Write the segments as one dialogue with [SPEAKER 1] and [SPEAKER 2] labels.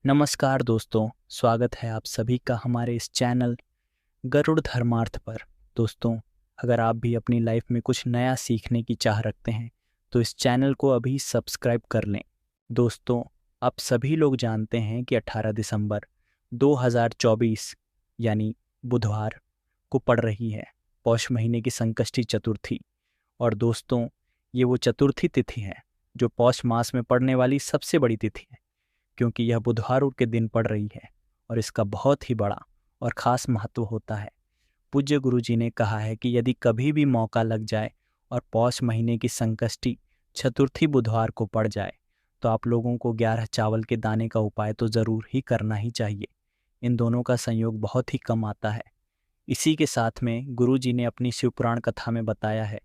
[SPEAKER 1] नमस्कार दोस्तों, स्वागत है आप सभी का हमारे इस चैनल गरुड़ धर्मार्थ पर। दोस्तों, अगर आप भी अपनी लाइफ में कुछ नया सीखने की चाह रखते हैं तो इस चैनल को अभी सब्सक्राइब कर लें। दोस्तों, आप सभी लोग जानते हैं कि 18 दिसंबर 2024 यानी बुधवार को पड़ रही है पौष महीने की संकष्टी चतुर्थी। और दोस्तों, ये वो चतुर्थी तिथि है जो पौष मास में पड़ने वाली सबसे बड़ी तिथि है, क्योंकि यह बुधवार के दिन पड़ रही है और इसका बहुत ही बड़ा और ख़ास महत्व होता है। पूज्य गुरु जी ने कहा है कि यदि कभी भी मौका लग जाए और पौष महीने की संकष्टी चतुर्थी बुधवार को पड़ जाए तो आप लोगों को 11 चावल के दाने का उपाय तो ज़रूर ही करना ही चाहिए। इन दोनों का संयोग बहुत ही कम आता है। इसी के साथ में गुरु जी ने अपनी शिवपुराण कथा में बताया है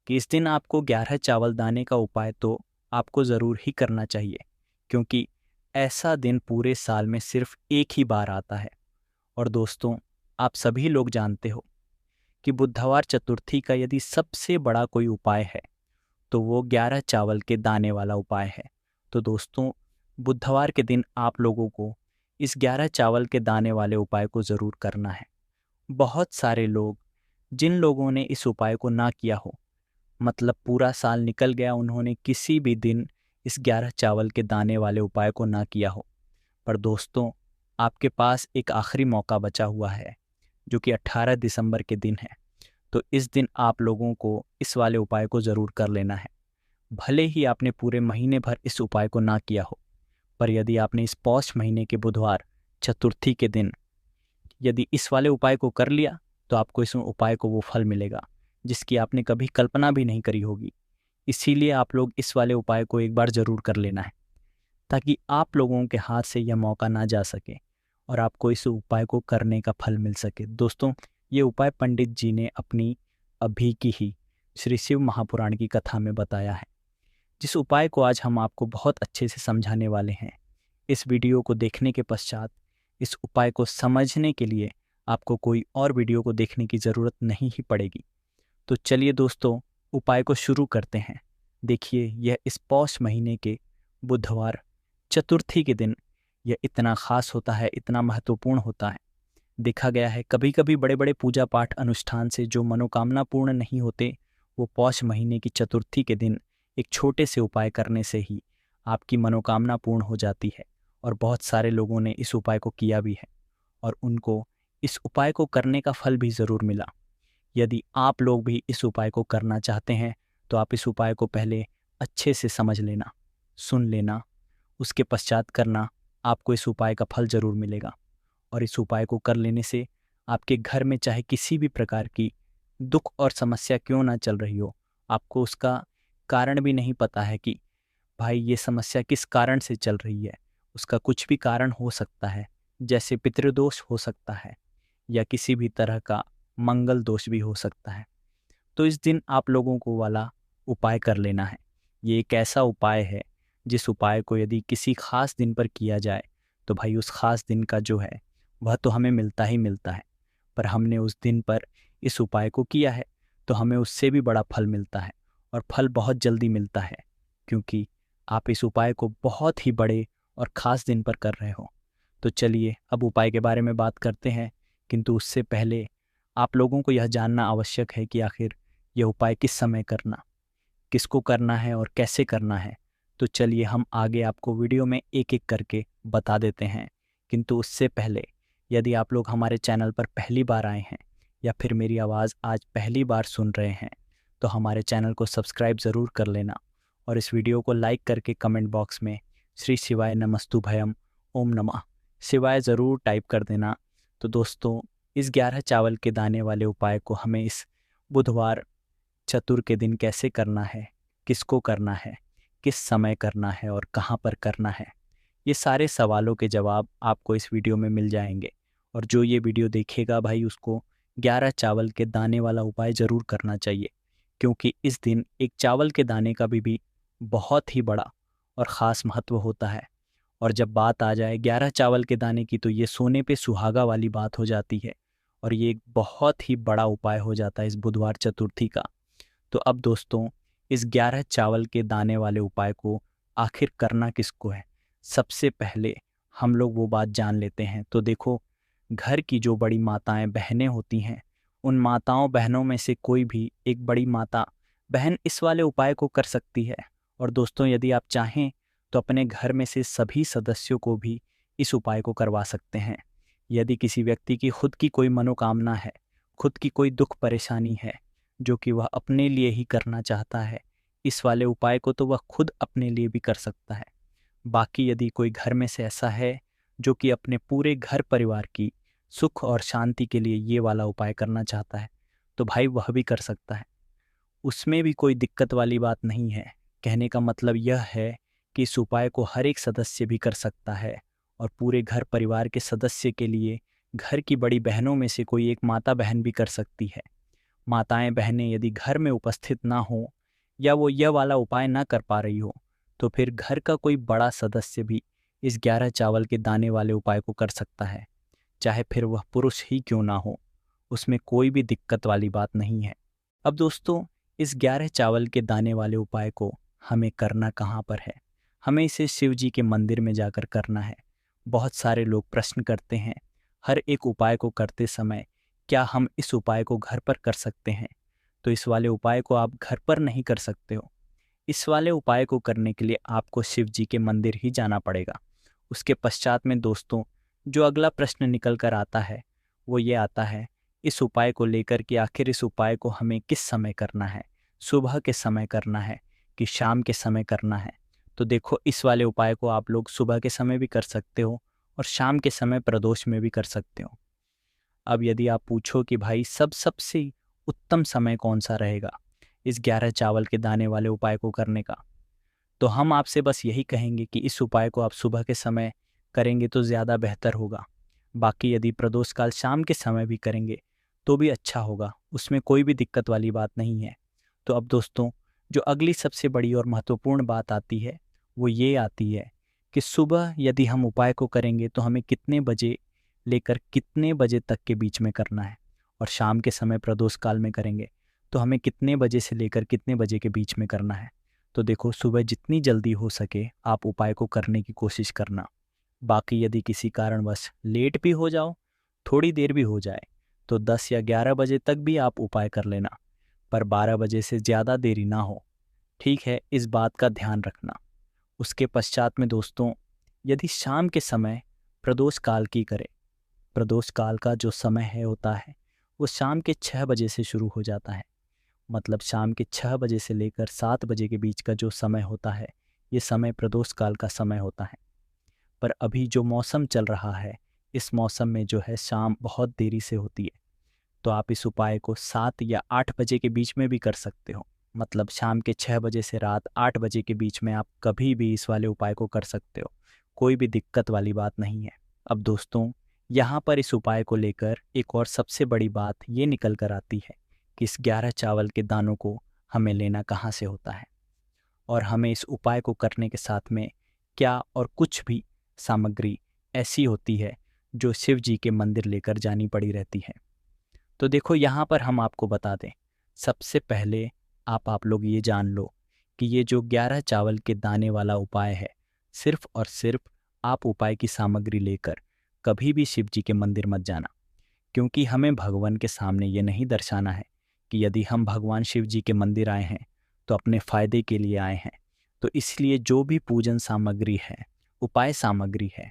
[SPEAKER 1] कि इस दिन आपको 11 चावल दाने का उपाय तो आपको ज़रूर ही करना चाहिए, क्योंकि ऐसा दिन पूरे साल में सिर्फ एक ही बार आता है। और दोस्तों, आप सभी लोग जानते हो कि बुधवार चतुर्थी का यदि सबसे बड़ा कोई उपाय है तो वो 11 चावल के दाने वाला उपाय है। तो दोस्तों, बुधवार के दिन आप लोगों को इस 11 चावल के दाने वाले उपाय को ज़रूर करना है। बहुत सारे लोग, जिन लोगों ने इस उपाय को ना किया हो, मतलब पूरा साल निकल गया, उन्होंने किसी भी दिन इस 11 चावल के दाने वाले उपाय को ना किया हो, पर दोस्तों, आपके पास एक आखिरी मौका बचा हुआ है जो कि 18 दिसंबर के दिन है। तो इस दिन आप लोगों को इस वाले उपाय को ज़रूर कर लेना है। भले ही आपने पूरे महीने भर इस उपाय को ना किया हो, पर यदि आपने इस पौष महीने के बुधवार चतुर्थी के दिन यदि इस वाले उपाय को कर लिया तो आपको इस उपाय को वो फल मिलेगा जिसकी आपने कभी कल्पना भी नहीं करी होगी। इसीलिए आप लोग इस वाले उपाय को एक बार ज़रूर कर लेना है, ताकि आप लोगों के हाथ से यह मौका ना जा सके और आपको इस उपाय को करने का फल मिल सके। दोस्तों, ये उपाय पंडित जी ने अपनी अभी की ही श्री शिव महापुराण की कथा में बताया है, जिस उपाय को आज हम आपको बहुत अच्छे से समझाने वाले हैं। इस वीडियो को देखने के पश्चात इस उपाय को समझने के लिए आपको कोई और वीडियो को देखने की ज़रूरत नहीं ही पड़ेगी। तो चलिए दोस्तों, उपाय को शुरू करते हैं। देखिए, यह इस पौष महीने के बुधवार चतुर्थी के दिन यह इतना ख़ास होता है, इतना महत्वपूर्ण होता है। देखा गया है कभी कभी बड़े बड़े पूजा पाठ अनुष्ठान से जो मनोकामना पूर्ण नहीं होते, वो पौष महीने की चतुर्थी के दिन एक छोटे से उपाय करने से ही आपकी मनोकामना पूर्ण हो जाती है। और बहुत सारे लोगों ने इस उपाय को किया भी है और उनको इस उपाय को करने का फल भी ज़रूर मिला। यदि आप लोग भी इस उपाय को करना चाहते हैं तो आप इस उपाय को पहले अच्छे से समझ लेना, सुन लेना, उसके पश्चात करना। आपको इस उपाय का फल ज़रूर मिलेगा। और इस उपाय को कर लेने से आपके घर में चाहे किसी भी प्रकार की दुख और समस्या क्यों ना चल रही हो, आपको उसका कारण भी नहीं पता है कि भाई ये समस्या किस कारण से चल रही है, उसका कुछ भी कारण हो सकता है, जैसे पितृदोष हो सकता है या किसी भी तरह का मंगल दोष भी हो सकता है। तो इस दिन आप लोगों को वाला उपाय कर लेना है। ये एक ऐसा उपाय है जिस उपाय को यदि किसी खास दिन पर किया जाए तो भाई उस खास दिन का जो है वह तो हमें मिलता ही मिलता है, पर हमने उस दिन पर इस उपाय को किया है तो हमें उससे भी बड़ा फल मिलता है, और फल बहुत जल्दी मिलता है, क्योंकि आप इस उपाय को बहुत ही बड़े और ख़ास दिन पर कर रहे हो। तो चलिए अब उपाय के बारे में बात करते हैं, किंतु उससे पहले आप लोगों को यह जानना आवश्यक है कि आखिर यह उपाय किस समय करना, किसको करना है और कैसे करना है। तो चलिए हम आगे आपको वीडियो में एक एक करके बता देते हैं। किंतु उससे पहले, यदि आप लोग हमारे चैनल पर पहली बार आए हैं या फिर मेरी आवाज़ आज पहली बार सुन रहे हैं तो हमारे चैनल को सब्सक्राइब ज़रूर कर लेना और इस वीडियो को लाइक करके कमेंट बॉक्स में श्री शिवाय नमस्तुभयम ओम नमः शिवाय ज़रूर टाइप कर देना। तो दोस्तों, इस 11 चावल के दाने वाले उपाय को हमें इस बुधवार चतुर के दिन कैसे करना है, किसको करना है, किस समय करना है और कहाँ पर करना है, ये सारे सवालों के जवाब आपको इस वीडियो में मिल जाएंगे। और जो ये वीडियो देखेगा भाई, उसको 11 चावल के दाने वाला उपाय ज़रूर करना चाहिए, क्योंकि इस दिन एक चावल के दाने का भी बहुत ही बड़ा और ख़ास महत्व होता है। और जब बात आ जाए 11 चावल के दाने की तो ये सोने पे सुहागा वाली बात हो जाती है और ये एक बहुत ही बड़ा उपाय हो जाता है इस बुधवार चतुर्थी का। तो अब दोस्तों, इस 11 चावल के दाने वाले उपाय को आखिर करना किसको है? सबसे पहले हम लोग वो बात जान लेते हैं। तो देखो, घर की जो बड़ी माताएं बहनें होती हैं, उन माताओं बहनों में से कोई भी एक बड़ी माता बहन इस वाले उपाय को कर सकती है। और दोस्तों, यदि आप चाहें तो अपने घर में से सभी सदस्यों को भी इस उपाय को करवा सकते हैं। यदि किसी व्यक्ति की खुद की कोई मनोकामना है, खुद की कोई दुख परेशानी है जो कि वह अपने लिए ही करना चाहता है, इस वाले उपाय को तो वह खुद अपने लिए भी कर सकता है। बाकी यदि कोई घर में से ऐसा है जो कि अपने पूरे घर परिवार की सुख और शांति के लिए ये वाला उपाय करना चाहता है, तो भाई वह भी कर सकता है। उसमें भी कोई दिक्कत वाली बात नहीं है। कहने का मतलब यह है कि इस उपाय को हर एक सदस्य भी कर सकता है, और पूरे घर परिवार के सदस्य के लिए घर की बड़ी बहनों में से कोई एक माता बहन भी कर सकती है। माताएं बहनें यदि घर में उपस्थित ना हो या वो यह वाला उपाय ना कर पा रही हो, तो फिर घर का कोई बड़ा सदस्य भी इस 11 चावल के दाने वाले उपाय को कर सकता है, चाहे फिर वह पुरुष ही क्यों ना हो। उसमें कोई भी दिक्कत वाली बात नहीं है। अब दोस्तों, इस 11 चावल के दाने वाले उपाय को हमें करना कहाँ पर है? हमें इसे शिव जी के मंदिर में जाकर करना है। बहुत सारे लोग प्रश्न करते हैं, हर एक उपाय को करते समय क्या हम इस उपाय को घर पर कर सकते हैं? तो इस वाले उपाय को आप घर पर नहीं कर सकते हो। इस वाले उपाय को करने के लिए आपको शिव जी के मंदिर ही जाना पड़ेगा। उसके पश्चात में दोस्तों, जो अगला प्रश्न निकल कर आता है वो ये आता है, इस उपाय को लेकर कि आखिर इस उपाय को हमें किस समय करना है? सुबह के समय करना है कि शाम के समय करना है? तो देखो, इस वाले उपाय को आप लोग सुबह के समय भी कर सकते हो और शाम के समय प्रदोष में भी कर सकते हो। अब यदि आप पूछो कि भाई सबसे उत्तम समय कौन सा रहेगा इस 11 चावल के दाने वाले उपाय को करने का, तो हम आपसे बस यही कहेंगे कि इस उपाय को आप सुबह के समय करेंगे तो ज़्यादा बेहतर होगा। बाकी यदि प्रदोष काल शाम के समय भी करेंगे तो भी अच्छा होगा, उसमें कोई भी दिक्कत वाली बात नहीं है। तो अब दोस्तों, जो अगली सबसे बड़ी और महत्वपूर्ण बात आती है वो ये आती है कि सुबह यदि हम उपाय को करेंगे तो हमें कितने बजे लेकर कितने बजे तक के बीच में करना है, और शाम के समय प्रदोष काल में करेंगे तो हमें कितने बजे से लेकर कितने बजे के बीच में करना है। तो देखो, सुबह जितनी जल्दी हो सके आप उपाय को करने की कोशिश करना। बाकी यदि किसी कारणवश लेट भी हो जाओ, थोड़ी देर भी हो जाए, तो 10 या 11 बजे तक भी आप उपाय कर लेना, पर 12 बजे से ज़्यादा देरी ना हो। ठीक है, इस बात का ध्यान रखना। उसके पश्चात में दोस्तों, यदि शाम के समय प्रदोष काल की करें, प्रदोष काल का जो समय है होता है वो शाम के 6 बजे से शुरू हो जाता है। मतलब शाम के 6 बजे से लेकर 7 बजे के बीच का जो समय होता है, ये समय प्रदोष काल का समय होता है। पर अभी जो मौसम चल रहा है, इस मौसम में जो है शाम बहुत देरी से होती है। तो आप इस उपाय को 7 या 8 बजे के बीच में भी कर सकते हो। मतलब शाम के 6 बजे से रात 8 बजे के बीच में आप कभी भी इस वाले उपाय को कर सकते हो, कोई भी दिक्कत वाली बात नहीं है। अब दोस्तों, यहाँ पर इस उपाय को लेकर एक और सबसे बड़ी बात ये निकल कर आती है कि इस 11 चावल के दानों को हमें लेना कहाँ से होता है, और हमें इस उपाय को करने के साथ में क्या और कुछ भी सामग्री ऐसी होती है जो शिव जी के मंदिर लेकर जानी पड़ी रहती है। तो देखो, यहाँ पर हम आपको बता दें, सबसे पहले आप लोग ये जान लो कि ये जो 11 चावल के दाने वाला उपाय है, सिर्फ और सिर्फ आप उपाय की सामग्री लेकर कभी भी शिव जी के मंदिर मत जाना, क्योंकि हमें भगवान के सामने ये नहीं दर्शाना है कि यदि हम भगवान शिव जी के मंदिर आए हैं तो अपने फ़ायदे के लिए आए हैं। तो इसलिए जो भी पूजन सामग्री है, उपाय सामग्री है,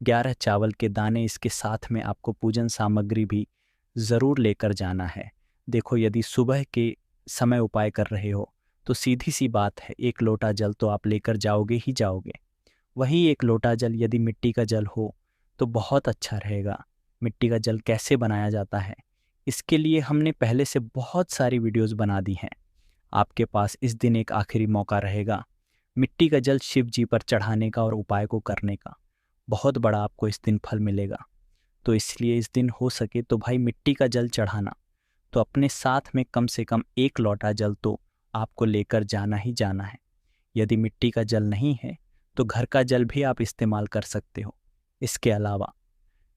[SPEAKER 1] 11 चावल के दाने, इसके साथ में आपको पूजन सामग्री भी ज़रूर लेकर जाना है। देखो, यदि सुबह के समय उपाय कर रहे हो तो सीधी सी बात है, 1 लोटा जल तो आप लेकर जाओगे ही जाओगे। वही 1 लोटा जल यदि मिट्टी का जल हो तो बहुत अच्छा रहेगा। मिट्टी का जल कैसे बनाया जाता है, इसके लिए हमने पहले से बहुत सारी वीडियोस बना दी हैं। आपके पास इस दिन एक आखिरी मौका रहेगा मिट्टी का जल शिव जी पर चढ़ाने का और उपाय को करने का। बहुत बड़ा आपको इस दिन फल मिलेगा। तो इसलिए इस दिन हो सके तो भाई मिट्टी का जल चढ़ाना, तो अपने साथ में कम से कम 1 लोटा जल तो आपको लेकर जाना ही जाना है। यदि मिट्टी का जल नहीं है तो घर का जल भी आप इस्तेमाल कर सकते हो। इसके अलावा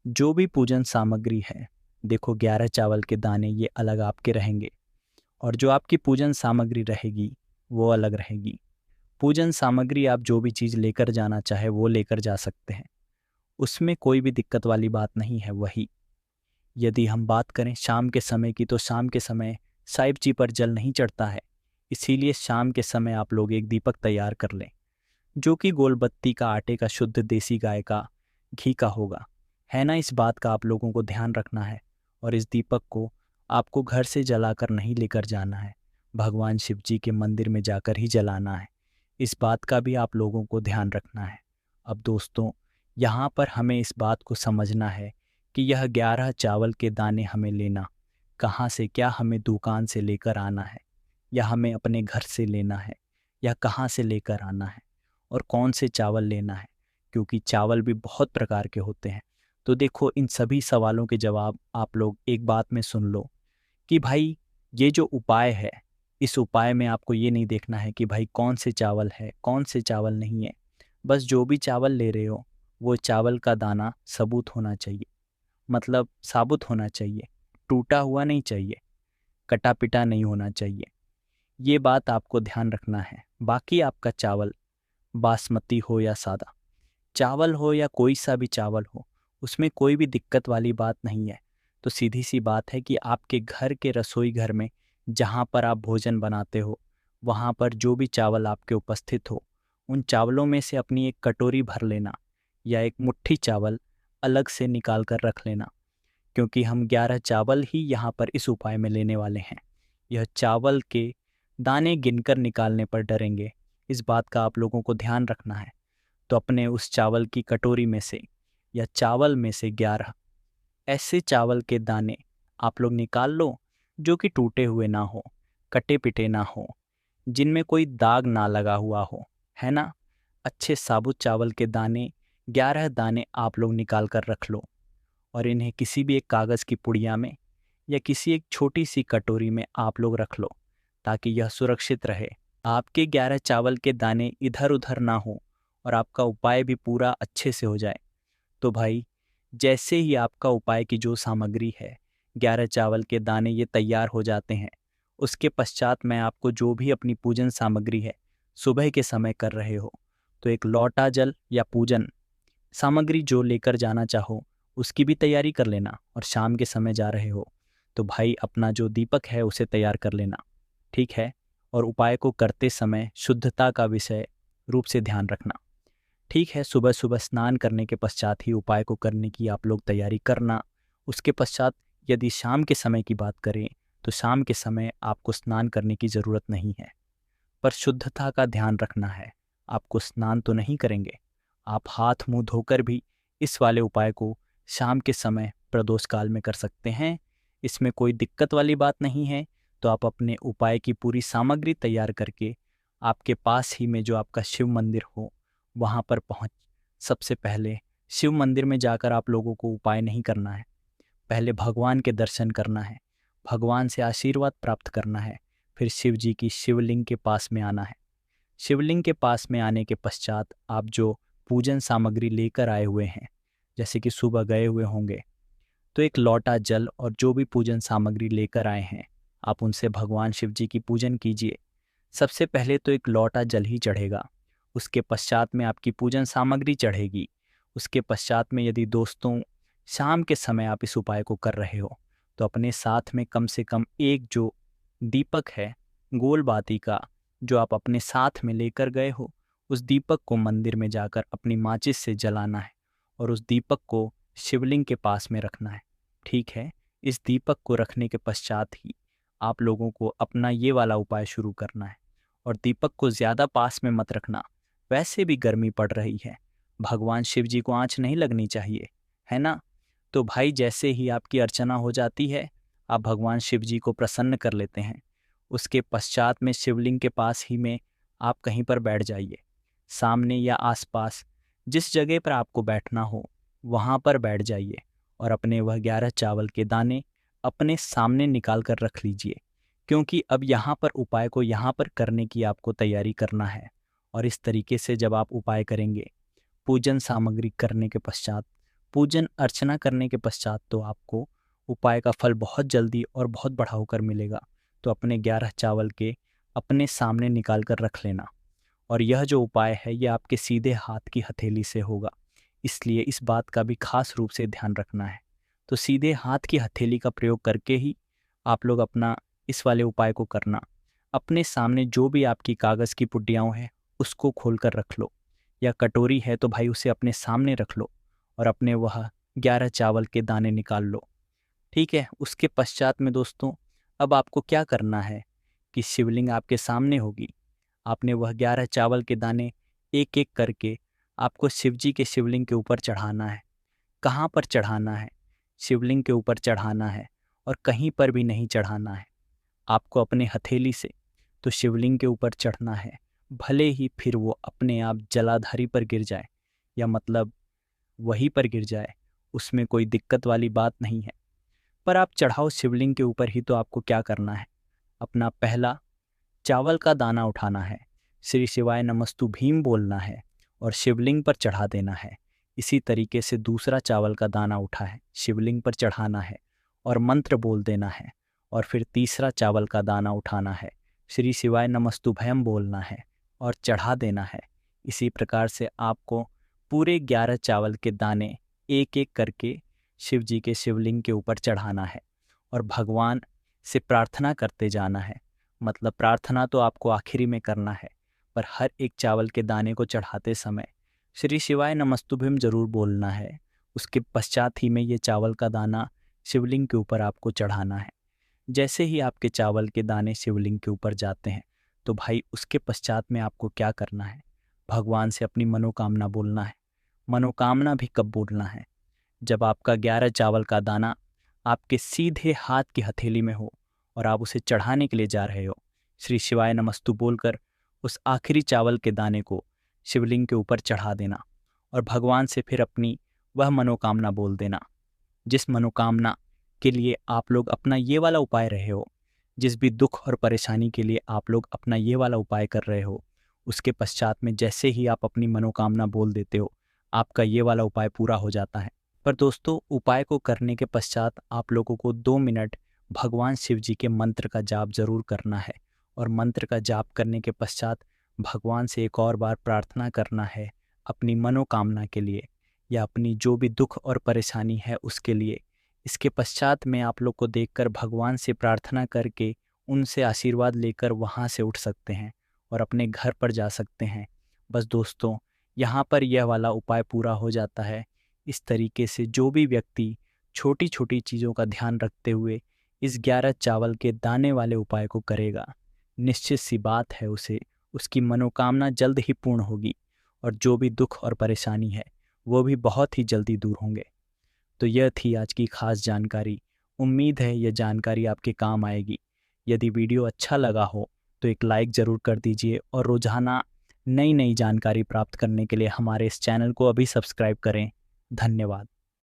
[SPEAKER 1] जो भी पूजन सामग्री है, देखो 11 चावल के दाने ये अलग आपके रहेंगे, और जो आपकी पूजन सामग्री रहेगी वो अलग रहेगी। पूजन सामग्री आप जो भी चीज़ लेकर जाना चाहे वो लेकर जा सकते हैं। उसमें कोई भी दिक्कत वाली बात नहीं है। वही यदि हम बात करें शाम के समय की, तो शाम के समय साहिब जी पर जल नहीं चढ़ता है। इसीलिए शाम के समय आप लोग एक दीपक तैयार कर लें, जो कि गोल बत्ती का, आटे का, शुद्ध देसी गाय का घी का होगा, है ना। इस बात का आप लोगों को ध्यान रखना है। और इस दीपक को आपको घर से जलाकर नहीं लेकर जाना है, भगवान शिव जी के मंदिर में जाकर ही जलाना है। इस बात का भी आप लोगों को ध्यान रखना है। अब दोस्तों, यहाँ पर हमें इस बात को समझना है कि यह 11 चावल के दाने हमें लेना कहाँ से, क्या हमें दुकान से लेकर आना है, या हमें अपने घर से लेना है, या कहाँ से लेकर आना है, और कौन से चावल लेना है, क्योंकि चावल भी बहुत प्रकार के होते हैं। तो देखो, इन सभी सवालों के जवाब आप लोग एक बात में सुन लो कि भाई ये जो उपाय है, इस उपाय में आपको ये नहीं देखना है कि भाई कौन से चावल है, कौन से चावल नहीं है। बस जो भी चावल ले रहे हो, वो चावल का दाना सबूत होना चाहिए, मतलब साबुत होना चाहिए, टूटा हुआ नहीं चाहिए, कटा पिटा नहीं होना चाहिए। ये बात आपको ध्यान रखना है। बाकी आपका चावल बासमती हो या सादा चावल हो, या कोई सा भी चावल हो, उसमें कोई भी दिक्कत वाली बात नहीं है। तो सीधी सी बात है कि आपके घर के रसोई घर में जहाँ पर आप भोजन बनाते हो, वहाँ पर जो भी चावल आपके उपस्थित हो, उन चावलों में से अपनी एक कटोरी भर लेना, या एक मुट्ठी चावल अलग से निकाल कर रख लेना, क्योंकि हम 11 चावल ही यहाँ पर इस उपाय में लेने वाले हैं। यह चावल के दाने गिनकर निकालने पर डरेंगे, इस बात का आप लोगों को ध्यान रखना है। तो अपने उस चावल की कटोरी में से, या चावल में से 11 ऐसे चावल के दाने आप लोग निकाल लो, जो कि टूटे हुए ना हो, कटे पिटे ना हो, जिनमें कोई दाग ना लगा हुआ हो, है ना। अच्छे साबुत चावल के दाने 11 दाने आप लोग निकाल कर रख लो, और इन्हें किसी भी एक कागज़ की पुड़िया में, या किसी एक छोटी सी कटोरी में आप लोग रख लो, ताकि यह सुरक्षित रहे। आपके 11 चावल के दाने इधर उधर ना हो, और आपका उपाय भी पूरा अच्छे से हो जाए। तो भाई, जैसे ही आपका उपाय की जो सामग्री है, 11 चावल के दाने ये तैयार हो जाते हैं, उसके पश्चात मैं आपको जो भी अपनी पूजन सामग्री है, सुबह के समय कर रहे हो, तो एक लोटा जल या पूजन सामग्री जो लेकर जाना चाहो, उसकी भी तैयारी कर लेना। और शाम के समय जा रहे हो, तो भाई अपना जो दीपक है उसे तैयार कर लेना, ठीक है। और उपाय को करते समय शुद्धता का विषय रूप से ध्यान रखना, ठीक है। सुबह सुबह स्नान करने के पश्चात ही उपाय को करने की आप लोग तैयारी करना। उसके पश्चात यदि शाम के समय की बात करें, तो शाम के समय आपको स्नान करने की ज़रूरत नहीं है, पर शुद्धता का ध्यान रखना है। आपको स्नान तो नहीं करेंगे, आप हाथ मुंह धोकर भी इस वाले उपाय को शाम के समय प्रदोष काल में कर सकते हैं। इसमें कोई दिक्कत वाली बात नहीं है। तो आप अपने उपाय की पूरी सामग्री तैयार करके आपके पास ही में जो आपका शिव मंदिर हो, वहाँ पर पहुँच, सबसे पहले शिव मंदिर में जाकर आप लोगों को उपाय नहीं करना है, पहले भगवान के दर्शन करना है, भगवान से आशीर्वाद प्राप्त करना है। फिर शिव जी की शिवलिंग के पास में आना है। शिवलिंग के पास में आने के पश्चात आप जो पूजन सामग्री लेकर आए हुए हैं, जैसे कि सुबह गए हुए होंगे, तो एक लोटा जल और जो भी पूजन सामग्री लेकर आए हैं, आप उनसे भगवान शिव जी की पूजन कीजिए। सबसे पहले तो एक लोटा जल ही चढ़ेगा, उसके पश्चात में आपकी पूजन सामग्री चढ़ेगी। उसके पश्चात में यदि दोस्तों शाम के समय आप इस उपाय को कर रहे हो, तो अपने साथ में कम से कम एक जो दीपक है गोल बाती का, जो आप अपने साथ में लेकर गए हो, उस दीपक को मंदिर में जाकर अपनी माचिस से जलाना है, और उस दीपक को शिवलिंग के पास में रखना है, ठीक है। इस दीपक को रखने के पश्चात ही आप लोगों को अपना ये वाला उपाय शुरू करना है। और दीपक को ज़्यादा पास में मत रखना, वैसे भी गर्मी पड़ रही है, भगवान शिव जी को आँच नहीं लगनी चाहिए, है ना। तो भाई जैसे ही आपकी अर्चना हो जाती है, आप भगवान शिव जी को प्रसन्न कर लेते हैं। उसके पश्चात में शिवलिंग के पास ही में आप कहीं पर बैठ जाइए, सामने या आसपास जिस जगह पर आपको बैठना हो वहाँ पर बैठ जाइए, और अपने वह 11 चावल के दाने अपने सामने निकाल कर रख लीजिए, क्योंकि अब यहाँ पर उपाय को यहाँ पर करने की आपको तैयारी करना है। और इस तरीके से जब आप उपाय करेंगे, पूजन सामग्री करने के पश्चात, पूजन अर्चना करने के पश्चात, तो आपको उपाय का फल बहुत जल्दी और बहुत बड़ा होकर मिलेगा। तो अपने 11 चावल के अपने सामने निकाल कर रख लेना। और यह जो उपाय है, यह आपके सीधे हाथ की हथेली से होगा, इसलिए इस बात का भी खास रूप से ध्यान रखना है। तो सीधे हाथ की हथेली का प्रयोग करके ही आप लोग अपना इस वाले उपाय को करना। अपने सामने जो भी आपकी कागज़ की पुड्डियाँ हैं उसको खोल कर रख लो, या कटोरी है तो भाई उसे अपने सामने रख लो और अपने वह 11 चावल के दाने निकाल लो। ठीक है, उसके पश्चात में दोस्तों अब आपको क्या करना है कि शिवलिंग आपके सामने होगी। आपने वह 11 चावल के दाने एक एक करके आपको शिव जी के शिवलिंग के ऊपर चढ़ाना है। कहाँ पर चढ़ाना है? शिवलिंग के ऊपर चढ़ाना है और कहीं पर भी नहीं चढ़ाना है। आपको अपने हथेली से तो शिवलिंग के ऊपर चढ़ना है, भले ही फिर वो अपने आप जलाधारी पर गिर जाए, या मतलब वहीं पर गिर जाए, उसमें कोई दिक्कत वाली बात नहीं है। पर आप चढ़ाओ शिवलिंग के ऊपर ही। तो आपको क्या करना है, अपना पहला चावल का दाना उठाना है, श्री शिवाय नमस्तु भीम बोलना है और शिवलिंग पर चढ़ा देना है। इसी तरीके से दूसरा चावल का दाना उठा है, शिवलिंग पर चढ़ाना है और मंत्र बोल देना है। और फिर तीसरा चावल का दाना उठाना है, श्री शिवाय नमस्तुभयम बोलना है और चढ़ा देना है। इसी प्रकार से आपको पूरे 11 चावल के दाने एक एक करके शिव जी के शिवलिंग के ऊपर चढ़ाना है और भगवान से प्रार्थना करते जाना है। मतलब प्रार्थना तो आपको आखिरी में करना है, पर हर एक चावल के दाने को चढ़ाते समय श्री शिवाय नमस्तुभ्यम जरूर बोलना है। उसके पश्चात ही में ये चावल का दाना शिवलिंग के ऊपर आपको चढ़ाना है। जैसे ही आपके चावल के दाने शिवलिंग के ऊपर जाते हैं तो भाई उसके पश्चात में आपको क्या करना है, भगवान से अपनी मनोकामना बोलना है। मनोकामना भी कब बोलना है, जब आपका 11 चावल का दाना आपके सीधे हाथ की हथेली में हो और आप उसे चढ़ाने के लिए जा रहे हो। श्री शिवाय नमस्तु बोलकर उस आखिरी चावल के दाने को शिवलिंग के ऊपर चढ़ा देना और भगवान से फिर अपनी वह मनोकामना बोल देना, जिस मनोकामना के लिए आप लोग अपना ये वाला उपाय रहे हो, जिस भी दुख और परेशानी के लिए आप लोग अपना ये वाला उपाय कर रहे हो। उसके पश्चात में जैसे ही आप अपनी मनोकामना बोल देते हो, आपका ये वाला उपाय पूरा हो जाता है। पर दोस्तों, उपाय को करने के पश्चात आप लोगों को 2 मिनट भगवान शिव जी के मंत्र का जाप जरूर करना है। और मंत्र का जाप करने के पश्चात भगवान से एक और बार प्रार्थना करना है अपनी मनोकामना के लिए, या अपनी जो भी दुख और परेशानी है उसके लिए। इसके पश्चात में आप लोग को देखकर भगवान से प्रार्थना करके उनसे आशीर्वाद लेकर वहाँ से उठ सकते हैं और अपने घर पर जा सकते हैं। बस दोस्तों, यहाँ पर यह वाला उपाय पूरा हो जाता है। इस तरीके से जो भी व्यक्ति छोटी छोटी चीज़ों का ध्यान रखते हुए इस 11 चावल के दाने वाले उपाय को करेगा, निश्चित सी बात है उसे उसकी मनोकामना जल्द ही पूर्ण होगी और जो भी दुख और परेशानी है वो भी बहुत ही जल्दी दूर होंगे। तो यह थी आज की खास जानकारी। उम्मीद है यह जानकारी आपके काम आएगी। यदि वीडियो अच्छा लगा हो तो एक लाइक ज़रूर कर दीजिए और रोज़ाना नई नई जानकारी प्राप्त करने के लिए हमारे इस चैनल को अभी सब्सक्राइब करें। धन्यवाद।